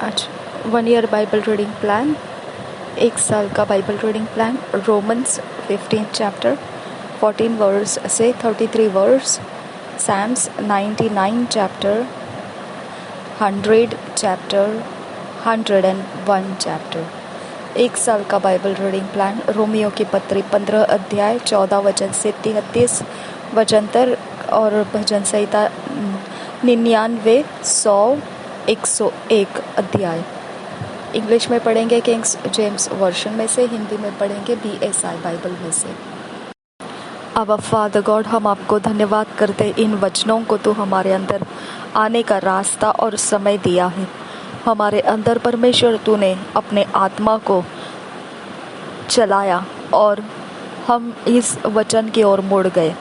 आज 1 year Bible reading plan, 1 साल का Bible reading plan. Romans 15 chapter 14 verse से 33 verse, Psalms 99 chapter 100 chapter 101 chapter. 1 साल का बाइबल रीडिंग प्लान। रोमियो की पत्री 15 अध्याय 14 वचन से 33 वचन और भजन संहिता 99, 100, 101 अध्याय। इंग्लिश में पढ़ेंगे किंग्स जेम्स वर्जन में से, हिंदी में पढ़ेंगे BSI बाइबल में से। अब फादर गॉड, हम आपको धन्यवाद करते इन वचनों को तो हमारे अंदर आने का रास्ता और समय दिया है। हमारे अंदर परमेश्वर तूने अपने आत्मा को चलाया और हम इस वचन की ओर मुड़ गए।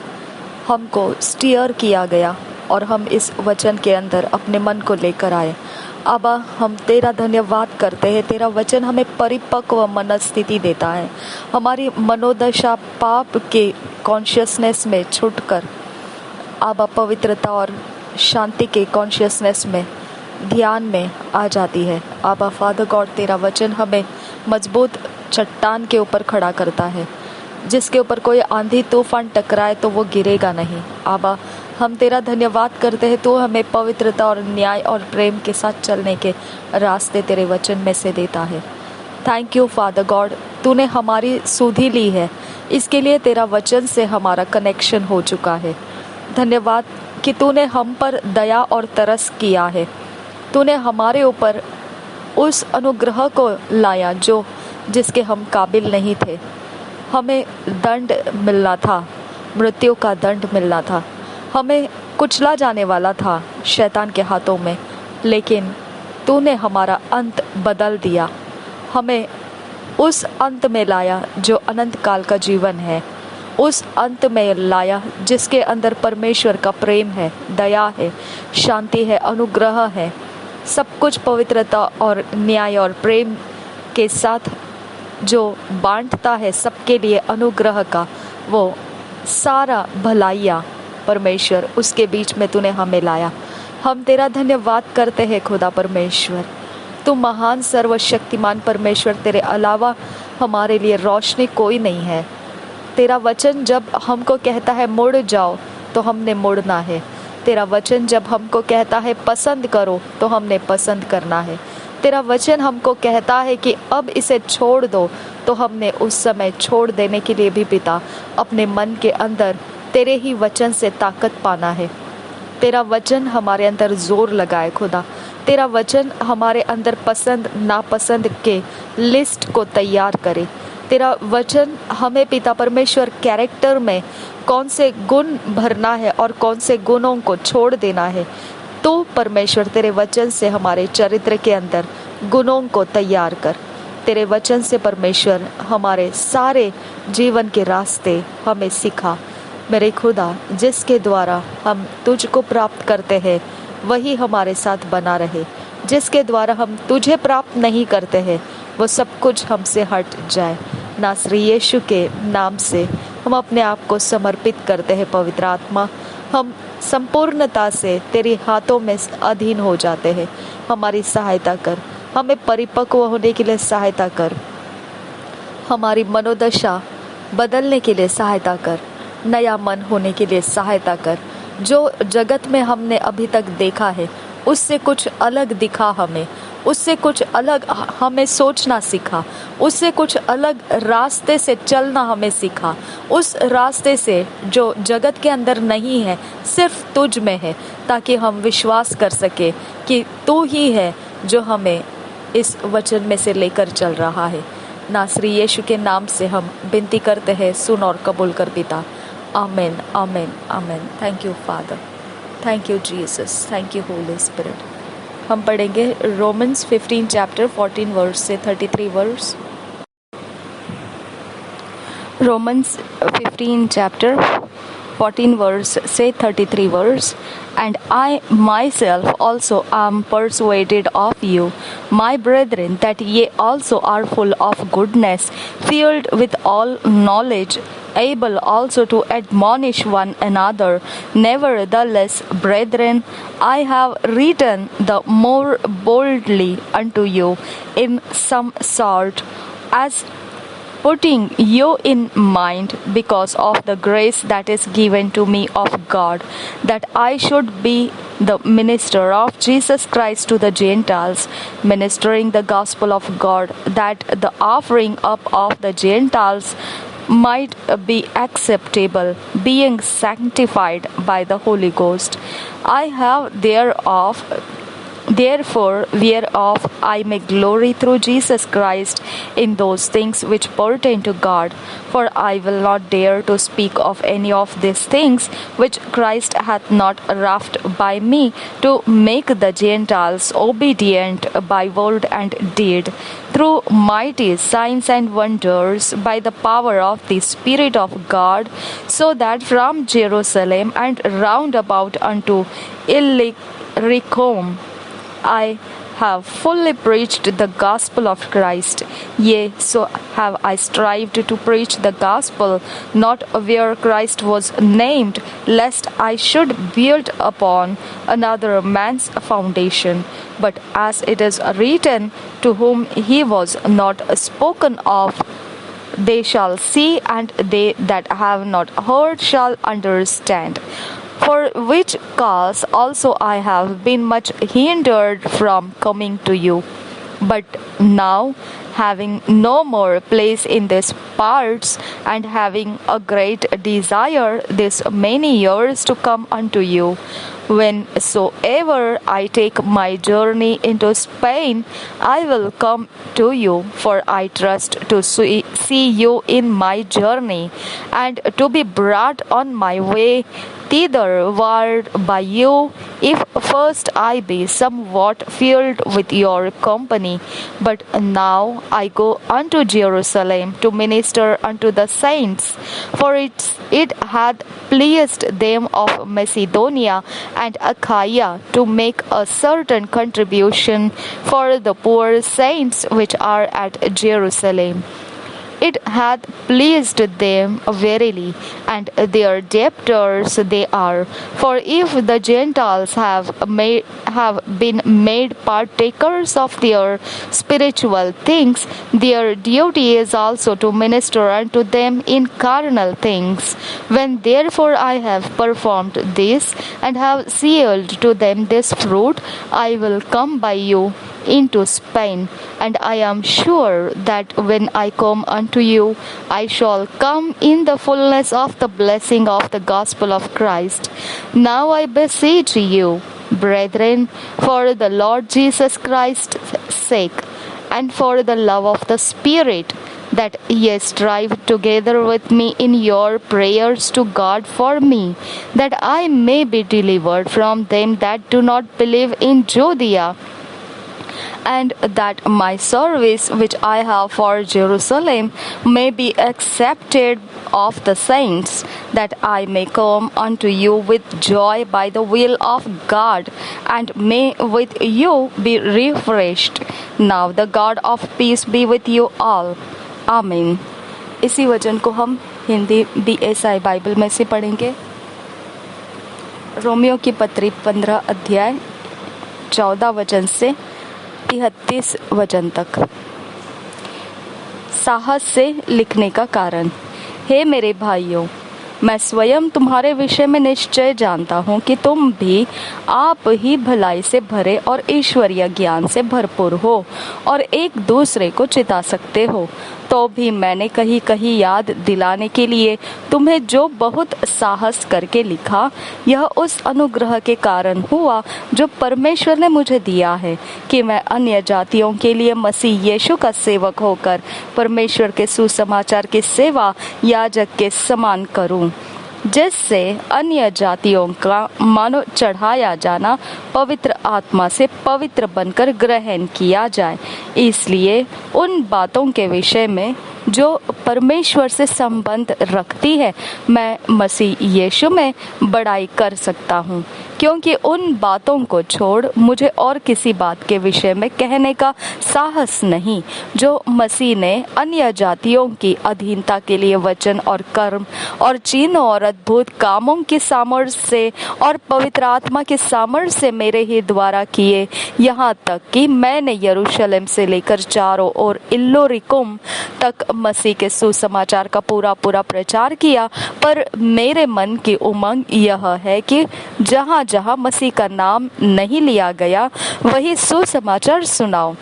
हमको स्टीयर किया गया और हम इस वचन के अंदर अपने मन को लेकर आए। अब हम तेरा धन्यवाद करते हैं। तेरा वचन हमें परिपक्व मनस्थिति देता है। हमारी मनोदशा पाप के कॉन्शियसनेस में छूटकर अब पवित्रता और शांति के कॉन्शियसनेस में, ध्यान में आ जाती है। अब फादर गॉड, तेरा वचन हमें मजबूत चट्टान के ऊपर खड़ा करता है, जिसके ऊपर कोई आंधी तूफान टकराए तो वो गिरेगा नहीं। अब हम तेरा धन्यवाद करते हैं, तो हमें पवित्रता और न्याय और प्रेम के साथ चलने के रास्ते तेरे वचन में से देता है। थैंक यू फादर गॉड, तूने हमारी सुधि ली है, इसके लिए तेरा वचन से हमारा कनेक्शन हो चुका है। धन्यवाद कि तूने हम पर दया और तरस किया है। तूने हमारे ऊपर उस अनुग्रह को लाया जिसके हम काबिल नहीं थे। हमें दंड मिलना था, मृत्यु का दंड मिलना था। हमें कुचला जाने वाला था शैतान के हाथों में, लेकिन तूने हमारा अंत बदल दिया। हमें उस अंत में लाया जो अनंत काल का जीवन है, उस अंत में लाया जिसके अंदर परमेश्वर का प्रेम है, दया है, शांति है, अनुग्रह है। सब कुछ पवित्रता और न्याय और प्रेम के साथ जो बांटता है सबके लिए अनुग्रह का, वो सारा भलाइया परमेश्वर, उसके बीच में तूने हमें लाया। हम तेरा धन्यवाद करते हैं खुदा परमेश्वर। तू महान सर्वशक्तिमान परमेश्वर, तेरे अलावा हमारे लिए रोशनी कोई नहीं है। तेरा वचन जब हमको कहता है मुड़ जाओ, तो हमने मुड़ना है। तेरा वचन जब हमको कहता है पसंद करो, तो हमने पसंद करना है। तेरा वचन हमको कहता है कि अब इसे छोड़ दो, तो हमने उस समय छोड़ देने के लिए भी पिता अपने मन के अंदर तेरे ही वचन से ताकत पाना है। तेरा वचन हमारे अंदर जोर लगाए खुदा। तेरा वचन हमारे अंदर पसंद नापसंद के लिस्ट को तैयार करे। तेरा वचन हमें पिता परमेश्वर कैरेक्टर में कौन से गुण भरना है और कौन से गुणों को छोड़ देना है। तो परमेश्वर तेरे वचन से हमारे चरित्र के अंदर गुणों को तैयार कर। तेरे वचन से परमेश्वर हमारे सारे जीवन के रास्ते हमें सिखा। मेरे खुदा, जिसके द्वारा हम तुझको प्राप्त करते हैं वही हमारे साथ बना रहे। जिसके द्वारा हम तुझे प्राप्त नहीं करते हैं वो सब कुछ हमसे हट जाए। नासरी यीशु के नाम से हम अपने आप को समर्पित करते हैं। पवित्र आत्मा, हम संपूर्णता से तेरे हाथों में अधीन हो जाते हैं। हमारी सहायता कर, हमें परिपक्व होने के लिए सहायता कर, हमारी मनोदशा बदलने के लिए सहायता कर, नया मन होने के लिए सहायता कर। जो जगत में हमने अभी तक देखा है उससे कुछ अलग दिखा हमें, उससे कुछ अलग हमें सोचना सीखा, उससे कुछ अलग रास्ते से चलना हमें सीखा। उस रास्ते से जो जगत के अंदर नहीं है, सिर्फ तुझ में है, ताकि हम विश्वास कर सके कि तू ही है जो हमें इस वचन में से लेकर चल रहा है। नासरी यीशु के नाम से हम विनती करते हैं, सुन और कबूल कर पिता। Amen, amen, amen. Thank you father, thank you Jesus, thank you holy spirit. हम पढ़ेंगे रोमन्स 15 चैप्टर 14 वर्स से 33 verse. Romans 15 chapter 14 verse say 33 verse, and I myself also am persuaded of you, my brethren, that ye also are full of goodness, filled with all knowledge, able also to admonish one another. Nevertheless, brethren, I have written the more boldly unto you in some sort, as putting you in mind because of the grace that is given to me of God, that I should be the minister of Jesus Christ to the Gentiles, ministering the gospel of God, that the offering up of the Gentiles might be acceptable, being sanctified by the Holy Ghost. I have therefore, whereof I may glory through Jesus Christ in those things which pertain to God. For I will not dare to speak of any of these things which Christ hath not wrought by me, to make the Gentiles obedient by word and deed, through mighty signs and wonders, by the power of the Spirit of God, so that from Jerusalem and round about unto Illyricum I have fully preached the gospel of Christ. Yea, so have I strived to preach the gospel, not where Christ was named, lest I should build upon another man's foundation. But as it is written, to whom he was not spoken of, they shall see, and they that have not heard shall understand. For which cause also I have been much hindered from coming to you. But now, having no more place in these parts, and having a great desire these many years to come unto you, whensoever I take my journey into Spain, I will come to you, for I trust to see you in my journey, and to be brought on my way thitherward by you, if first I be somewhat filled with your company. But now I go unto Jerusalem to minister unto the saints, for it hath pleased them of Macedonia and Achaia to make a certain contribution for the poor saints which are at Jerusalem. It hath pleased them verily, and their debtors they are. For if the Gentiles have been made partakers of their spiritual things, their duty is also to minister unto them in carnal things. When therefore I have performed this, and have sealed to them this fruit, I will come by you into Spain, and I am sure that when I come unto you, I shall come in the fullness of the blessing of the gospel of Christ. Now I beseech you, brethren, for the Lord Jesus Christ's sake, and for the love of the Spirit, that ye strive together with me in your prayers to God for me, that I may be delivered from them that do not believe in Judea, and that my service which I have for Jerusalem may be accepted of the saints, that I may come unto you with joy by the will of God, and may with you be refreshed. Now the God of peace be with you all. आमीन। इसी वचन को हम Hindi BSI Bible में से पढ़ेंगे। Romeo की पत्री 15 अध्याय 14 वचन से 33 वचन तक। साहस से लिखने का कारण। हे मेरे भाइयों, मैं स्वयं तुम्हारे विषय में निश्चय जानता हूँ कि तुम भी आप ही भलाई से भरे और ईश्वरीय ज्ञान से भरपूर हो और एक दूसरे को चिता सकते हो। तो भी मैंने कहीं कहीं याद दिलाने के लिए तुम्हें जो बहुत साहस करके लिखा, यह उस अनुग्रह के कारण हुआ जो परमेश्वर ने मुझे दिया है कि मैं अन्य जातियों के लिए मसीह यीशु का सेवक होकर परमेश्वर के सुसमाचार की सेवा याजक के समान करूं, जिससे अन्य जातियों का मानो चढ़ाया जाना पवित्र आत्मा से पवित्र बनकर ग्रहण किया जाए। इसलिए उन बातों के विषय में जो परमेश्वर से संबंध रखती है, मैं मसीह यीशु में बड़ाई कर सकता हूँ क्योंकि उन बातों को छोड़ मुझे और किसी बात के विषय में कहने का साहस नहीं जो मसीह ने अन्य जातियों की अधीनता के लिए वचन और कर्म और चिन्हों और अद्भुत कामों की सामर्थ्य से और पवित्र आत्मा की सामर्थ्य से मेरे ही द्वारा किए, यहाँ तक कि मैंने यरूशलेम से लेकर चारों ओर इल्लुरिकुम तक मसीह के सुसमाचार का पूरा प्रचार किया। पर मेरे मन की उमंग यह है कि जहाँ जहाँ मसीह का नाम नहीं लिया गया वही सुसमाचार सुनाओ।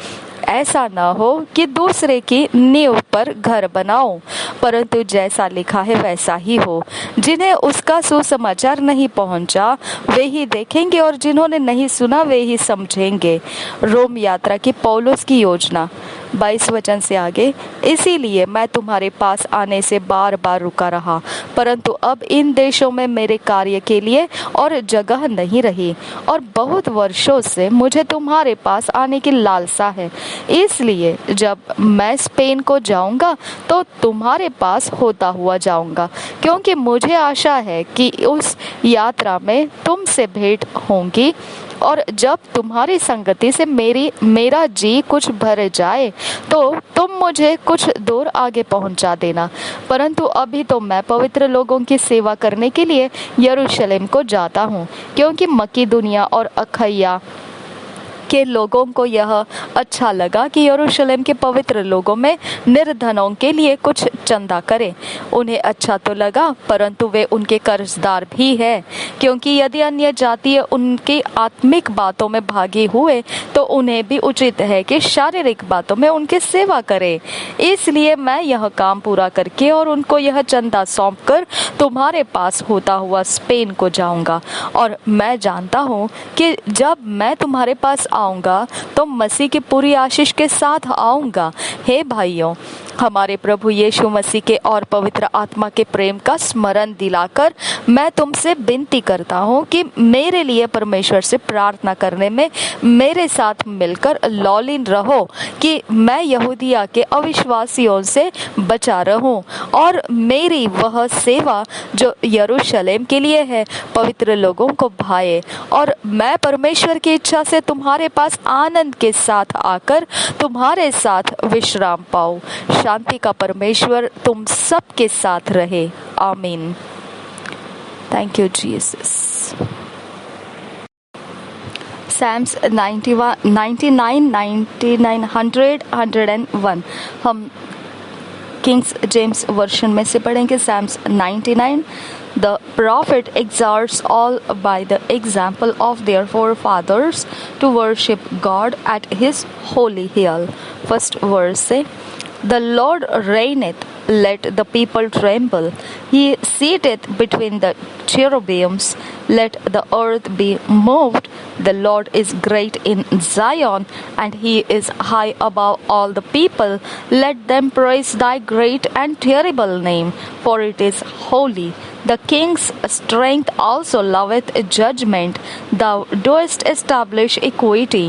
ऐसा न हो कि दूसरे की नींव पर घर बनाओ, परंतु जैसा लिखा है वैसा ही हो। जिन्हें उसका सुसमाचार नहीं पहुंचा वे ही देखेंगे और जिन्होंने नहीं सुना वे ही समझेंगे। रोम यात्रा की पौलुस की योजना 22 वचन से आगे। इसीलिए मैं तुम्हारे पास आने से बार बार रुका रहा, परंतु अब इन देशों में मेरे कार्य के लिए और जगह नहीं रही और बहुत वर्षों से मुझे तुम्हारे पास आने की लालसा है। इसलिए जब मैं स्पेन को जाऊंगा तो तुम्हारे पास होता हुआ जाऊंगा, क्योंकि मुझे आशा है कि उस यात्रा में तुमसे भेंट होंगी और जब तुम्हारी संगति से मेरा जी कुछ भर जाए तो तुम मुझे कुछ दूर आगे पहुंचा देना। परंतु अभी तो मैं पवित्र लोगों की सेवा करने के लिए यरूशलेम को जाता हूँ, क्योंकि मकीदुनिया और अखैया के लोगों को यह अच्छा लगा कि यरूशलेम के पवित्र लोगों में निर्धनों के लिए कुछ चंदा करें। उन्हें अच्छा तो लगा, परंतु वे उनके कर्जदार भी हैं, क्योंकि यदि अन्य जातीय उनकी आत्मिक बातों में भागी हुए तो उन्हें भी उचित है कि शारीरिक बातों में उनकी सेवा करें। इसलिए मैं यह काम पूरा करके और उनको यह चंदा सौंपकर तुम्हारे पास होता हुआ स्पेन को जाऊंगा। और मैं जानता हूँ कि जब मैं तुम्हारे पास आऊंगा तो मसीह की पूरी आशीष के साथ आऊंगा। हे भाइयों, हमारे प्रभु यीशु मसीह के और पवित्र आत्मा के प्रेम का स्मरण दिलाकर मैं तुमसे विनती करता हूँ कि मेरे लिए परमेश्वर से प्रार्थना करने में मेरे साथ मिलकर लौलीन रहो कि मैं यहूदिया के अविश्वासियों से बचा रहूं और मेरी वह सेवा जो यरूशलेम के लिए है पवित्र लोगों को भाए, और मैं परमेश्वर की इच्छा से तुम्हारे पास आनंद के साथ आकर तुम्हारे साथ विश्राम पाऊं। शांति का परमेश्वर तुम सबके साथ रहे। आमीन। Thank you Jesus. Psalms 91, 99, 99, 100, 101 हम किंग्स जेम्स वर्शन में से पढ़ेंगे। Psalms 99। The prophet exhorts all by the example of their forefathers to worship God at his holy hill. First verse say, The Lord reigneth, let the people tremble. He sitteth between the cherubims, let the earth be moved. The Lord is great in Zion, and he is high above all the people. Let them praise thy great and terrible name, for it is holy. The king's strength also loveth judgment. Thou doest establish equity.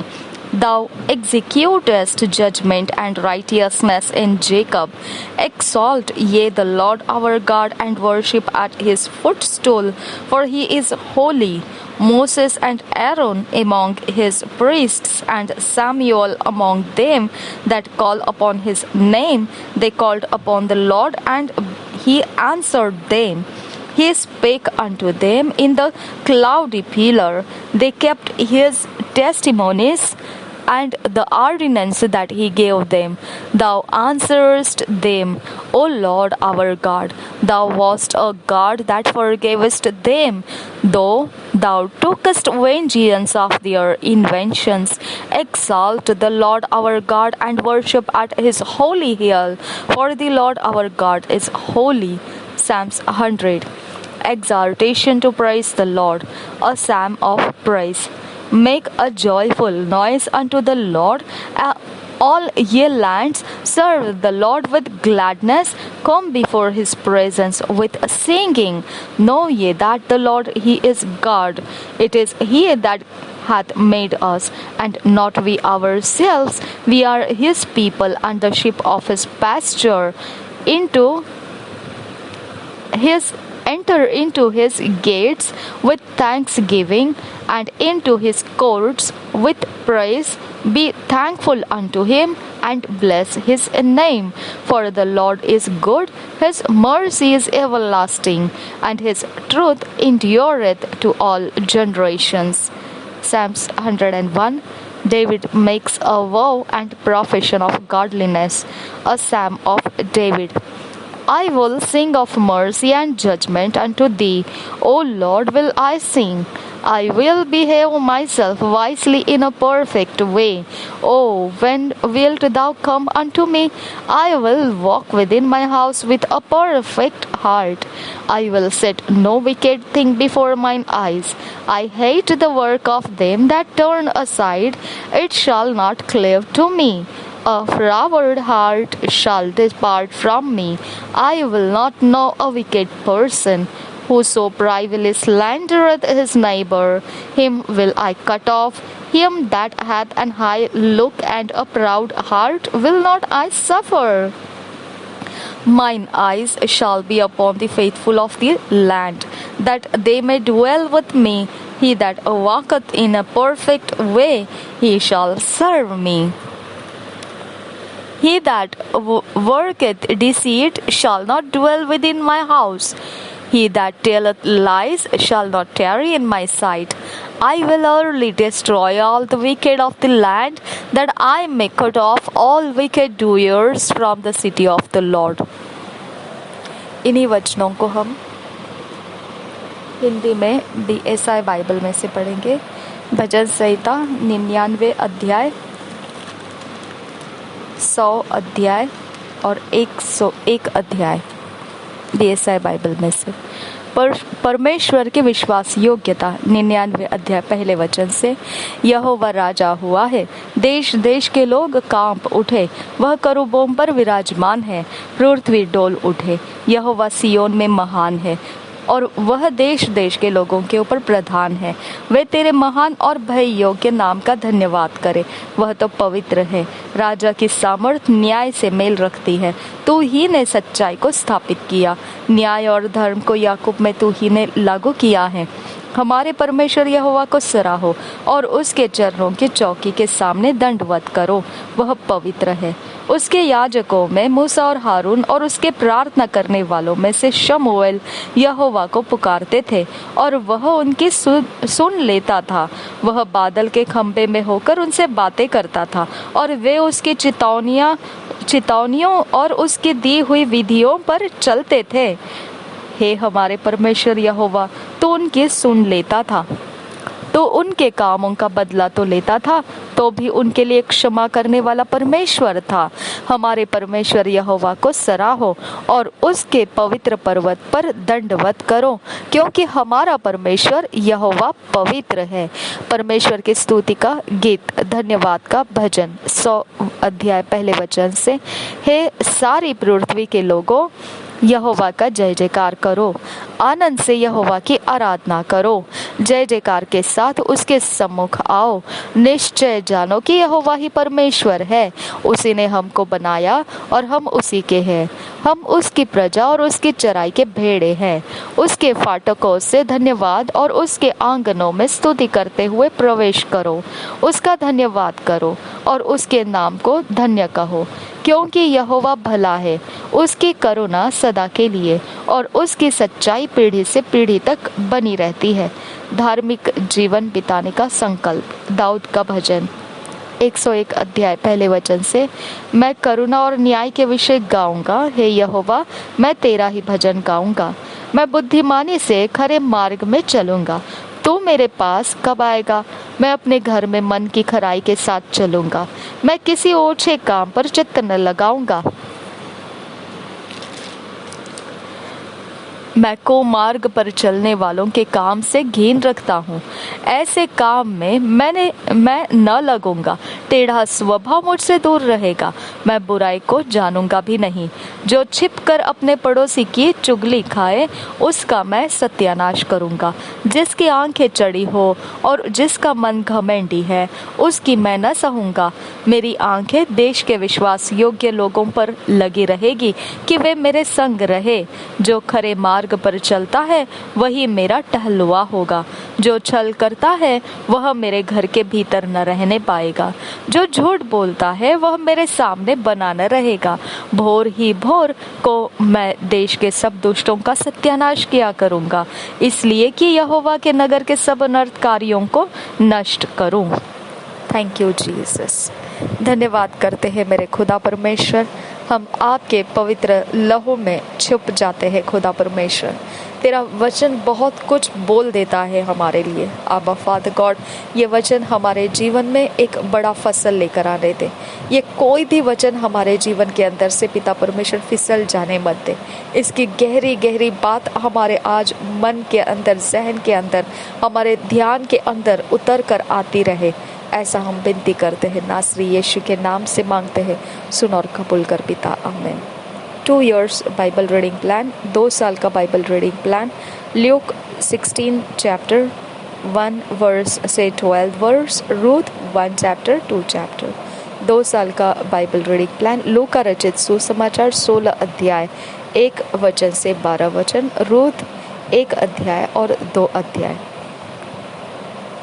Thou executest judgment and righteousness in Jacob. Exalt ye the Lord our God, and worship at his footstool, for he is holy. Moses and Aaron among his priests, and Samuel among them that call upon his name. They called upon the Lord, and he answered them. He spake unto them in the cloudy pillar. They kept his testimonies and the ordinance that he gave them. Thou answerest them, O Lord our God. Thou wast a God that forgavest them, though thou tookest vengeance of their inventions. Exalt the Lord our God, and worship at his holy hill, for the Lord our God is holy. Psalms 100. Exaltation to praise the Lord, a psalm of praise. Make a joyful noise unto the Lord, all ye lands. Serve the Lord with gladness. Come before his presence with singing. Know ye that the Lord, he is God. It is he that hath made us, and not we ourselves. We are his people, and the sheep of his pasture. Into his enter into his gates with thanksgiving and into his courts with praise. Be thankful unto him and bless his name. For the Lord is good, his mercy is everlasting, and his truth endureth to all generations. Psalms 101. David makes a vow and profession of godliness. A psalm of David. I will sing of mercy and judgment unto thee. O Lord, will I sing. I will behave myself wisely in a perfect way. Oh, when wilt thou come unto me? I will walk within my house with a perfect heart. I will set no wicked thing before mine eyes. I hate the work of them that turn aside. It shall not cleave to me. A froward heart shall depart from me. I will not know a wicked person. Whoso privily slandereth his neighbor, him will I cut off. Him that hath an high look and a proud heart will not I suffer. Mine eyes shall be upon the faithful of the land, that they may dwell with me. He that walketh in a perfect way, he shall serve me. He that worketh deceit shall not dwell within my house. He that telleth lies shall not tarry in my sight. I will utterly destroy all the wicked of the land, that I may cut off all wicked doers from the city of the Lord. इन्हीं वचनों को हम हिंदी में DSI Bible में से पढ़ेंगे। भजन संहिता 99 अध्याय, 100 अध्याय और 101 अध्याय DSI बाइबल में से। परमेश्वर के विश्वास योग्यता 99 अध्याय पहले वचन से। यहोवा राजा हुआ है, देश देश के लोग कांप उठे। वह करूबों पर विराजमान है, पृथ्वी डोल उठे। यहोवा सियोन में महान है और वह देश देश के लोगों के ऊपर प्रधान है। वे तेरे महान और भय योग्य नाम का धन्यवाद करे। वह तो पवित्र है। राजा की सामर्थ न्याय से मेल रखती है। तू ही ने सच्चाई को स्थापित किया, न्याय और धर्म को याकूब में तू ही ने लागू किया है। हमारे परमेश्वर यहोवा को सराहो और उसके चरणों की चौकी के सामने दंडवत करो। वह पवित्र है। उसके याजकों में मूसा और हारून और उसके प्रार्थना करने वालों में से शमूएल यहोवा को पुकारते थे और वह उनकी सुन लेता था। वह बादल के खंभे में होकर उनसे बातें करता था और वे उसकी चितौनियों और उसकी दी हुई विधियों पर चलते थे। हे हमारे परमेश्वर यहोवा, तो उनकी सुन लेता था, तो उनके कामों का बदला तो लेता था, तो भी उनके लिए क्षमा करने वाला परमेश्वर था। हमारे परमेश्वर यहोवा को सराहो और उसके पवित्र पर्वत पर दंडवत करो, क्योंकि हमारा परमेश्वर यहोवा पवित्र है। परमेश्वर की स्तुति का गीत, धन्यवाद का भजन 100 अध्याय पहले वचन से। हे सारी पृथ्वी के लोगों, यहोवा का जय जयकार करो। आनंद से यहोवा की आराधना करो। जय जयकार के साथ उसके सम्मुख आओ। निश्चय जानो कि यहोवा ही परमेश्वर है। उसी ने हमको बनाया और हम उसी के हैं। हम उसकी प्रजा और उसकी चराई के भेड़े हैं। उसके फाटकों से धन्यवाद और उसके आंगनों में स्तुति करते हुए प्रवेश करो। उसका धन्यवाद करो और उसके नाम को धन्य कहो, क्योंकि यहोवा भला है। उसकी करुणा सदा के लिए और उसकी सच्चाई पीढ़ी से पीढ़ी तक बनी रहती है। धार्मिक जीवन बिताने का संकल्प, दाऊद का भजन 101 अध्याय पहले वचन से। मैं करुणा और न्याय के विषय गाऊंगा। हे यहोवा, मैं तेरा ही भजन गाऊंगा। मैं बुद्धिमानी से खरे मार्ग में चलूंगा। तू मेरे पास कब आएगा? मैं अपने घर में मन की खराई के साथ चलूंगा। मैं किसी ओछे काम पर चित्त न लगाऊंगा। मैं कुमार्ग पर चलने वालों के काम से घिन रखता हूँ। ऐसे काम में मैं न लगूंगा। टेढ़ा स्वभाव मुझसे दूर रहेगा। मैं बुराई को जानूंगा भी नहीं। जो छिपकर अपने पड़ोसी की चुगली खाए, उसका मैं सत्यानाश करूंगा। जिसकी आंखें चढ़ी हो और जिसका मन घमंडी है, उसकी मैं न सहूंगा। मेरी आंखें देश के विश्वास योग्य लोगों पर लगी रहेगी कि वे मेरे संग रहे। जो खरे मार्ग मार्ग पर चलता है वही मेरा टहलुआ होगा। जो छल करता है वह मेरे घर के भीतर न रहने पाएगा। जो झूठ बोलता है वह मेरे सामने बना न रहेगा। भोर ही भोर को मैं देश के सब दुष्टों का सत्यानाश किया करूंगा, इसलिए कि यहोवा के नगर के सब अनर्थकारियों को नष्ट करूं। Thank you Jesus. धन्यवाद करते हैं मेरे खुदा परमेश्वर, हम आपके पवित्र लहू में छुप जाते हैं। खुदा परमेश्वर, तेरा वचन बहुत कुछ बोल देता है हमारे लिए। आबा फादर गॉड, ये वचन हमारे जीवन में एक बड़ा फसल लेकर आने दे। ये कोई भी वचन हमारे जीवन के अंदर से पिता परमेश्वर फिसल जाने मत दे। इसकी गहरी गहरी बात हमारे आज मन के अंदर, जहन के अंदर, हमारे ध्यान के अंदर उतर कर आती रहे, ऐसा हम विनती करते हैं। नासरी यीशु के नाम से मांगते हैं, सुन और कबूल कर पिता, आमीन। 2 years बाइबल रीडिंग प्लान, 2 साल का Bible reading plan. Luke 16 chapter 1 verse से 12 verse, रूथ 1 chapter 2 chapter। 2 साल का बाइबल रीडिंग प्लान। लूका रचित सुसमाचार 16 अध्याय 1 वचन से 12 वचन, रूथ 1 अध्याय और 2 अध्याय।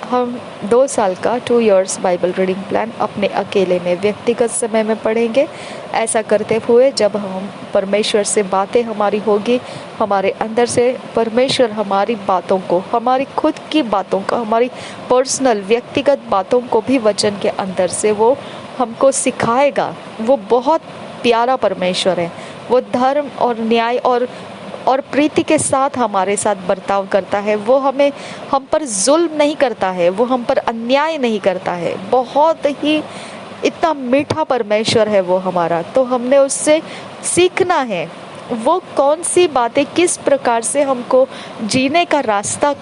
हम 2 साल का 2 years बाइबल रीडिंग प्लान अपने अकेले में व्यक्तिगत समय में पढ़ेंगे। ऐसा करते हुए जब हम परमेश्वर से बातें हमारी होगी, हमारे अंदर से परमेश्वर हमारी बातों को, हमारी खुद की बातों का, हमारी पर्सनल व्यक्तिगत बातों को भी वचन के अंदर से वो हमको सिखाएगा। वो बहुत प्यारा परमेश्वर है। वो धर्म और न्याय और प्रीति के साथ हमारे साथ बर्ताव करता है। वो हम पर जुल्म नहीं करता है, वो हम पर अन्याय नहीं करता है। बहुत ही इतना मीठा परमेश्वर है वो हमारा। तो हमने उससे सीखना है, वो कौन सी बातें किस प्रकार से हमको जीने का रास्ता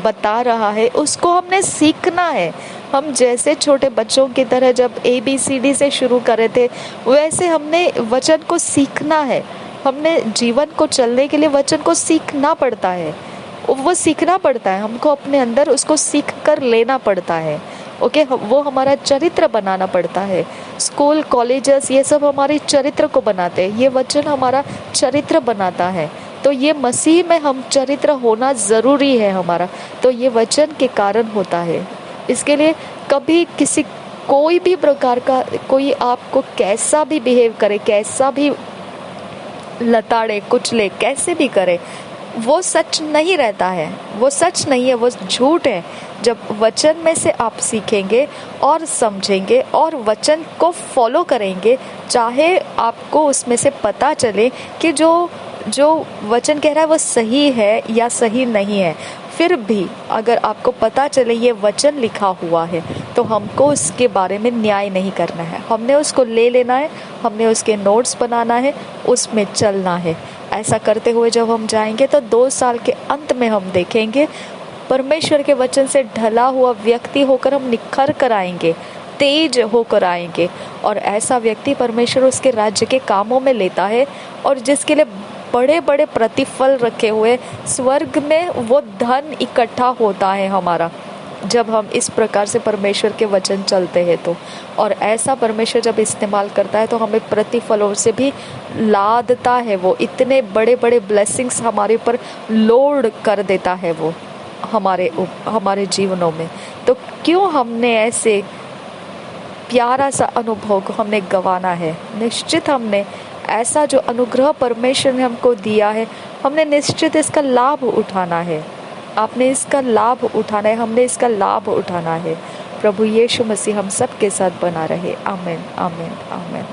बता रहा है, उसको हमने सीखना है। हम जैसे छोटे बच्चों की तरह जब ABCD से शुरू करे थे, वैसे हमने वचन को सीखना है। हमने जीवन को चलने के लिए वचन को सीखना पड़ता है। वो सीखना पड़ता है, हमको अपने अंदर उसको सीख कर लेना पड़ता है। ओके, वो हमारा चरित्र बनाना पड़ता है। स्कूल, कॉलेजेस, ये सब हमारे चरित्र को बनाते हैं। ये वचन हमारा चरित्र बनाता है। तो ये मसीह में हम चरित्र होना ज़रूरी है हमारा। तो ये वचन के कारण होता है। इसके लिए कभी कोई भी प्रकार का कोई आपको कैसा भी बिहेव करे, कैसा भी लताड़े कुचले, कैसे भी करे, वो सच नहीं रहता है। वो सच नहीं है, वो झूठ है। जब वचन में से आप सीखेंगे और समझेंगे और वचन को फॉलो करेंगे, चाहे आपको उसमें से पता चले कि जो वचन कह रहा है वो सही है या सही नहीं है, फिर भी अगर आपको पता चले ये वचन लिखा हुआ है, तो हमको उसके बारे में न्याय नहीं करना है। हमने उसको ले लेना है, हमने उसके नोट्स बनाना है, उसमें चलना है। ऐसा करते हुए जब हम जाएंगे तो 2 साल के अंत में हम देखेंगे परमेश्वर के वचन से ढला हुआ व्यक्ति होकर हम निखर कर आएंगे, तेज होकर आएंगे। और ऐसा व्यक्ति परमेश्वर उसके राज्य के कामों में लेता है, और जिसके लिए बड़े बड़े प्रतिफल रखे हुए स्वर्ग में वो धन इकट्ठा होता है हमारा, जब हम इस प्रकार से परमेश्वर के वचन चलते हैं तो। और ऐसा परमेश्वर जब इस्तेमाल करता है तो हमें प्रतिफलों से भी लादता है। वो इतने बड़े बड़े ब्लेसिंग्स हमारे ऊपर लोड कर देता है वो हमारे जीवनों में। तो क्यों हमने ऐसे प्यारा सा अनुभव को हमने गंवाना है? निश्चित हमने ऐसा जो अनुग्रह परमेश्वर ने हमको दिया है, हमने निश्चित इसका लाभ उठाना है। आपने इसका लाभ उठाना है, हमने इसका लाभ उठाना है। प्रभु यीशु मसीह हम सब के साथ बना रहे। आमीन, आमीन, आमीन।